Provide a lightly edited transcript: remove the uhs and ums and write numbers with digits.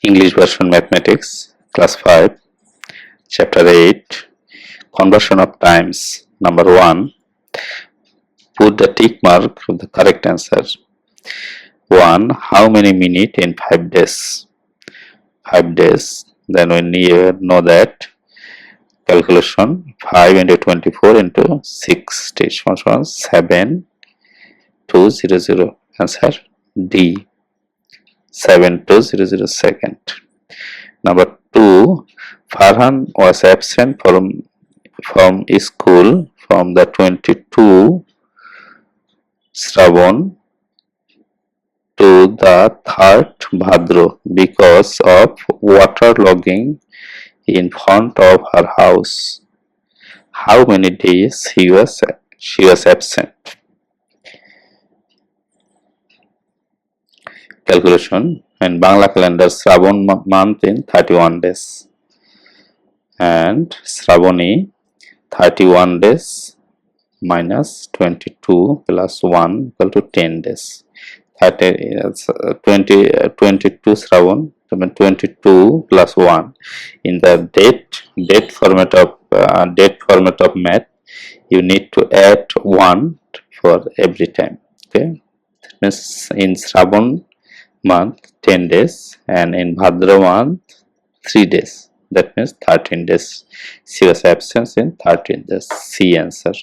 English version mathematics, class 5, chapter 8, conversion of times. Number 1, put the tick mark for the correct answer. 1. How many minutes in 5 days? 5 days. Then we know that calculation 5 into 24 into 60 equals 7200. Answer D. 7200 second. Number 2, Farhan was absent from school from the 22 Shravan to the 3rd Bhadra because of waterlogging in front of her house. How many days she was absent? Calculation in Bangla calendar, Shravan month in 31 days and Shravani 31 days minus 22 plus 1 equal to 10 days. 22 Shravan, 22 plus 1. In the date format of math, you need to add 1 for every time. Okay, that means in Shravan month 10 days and in Bhadra month 3 days. That means 13 days. She was absent in 13 days. C answer.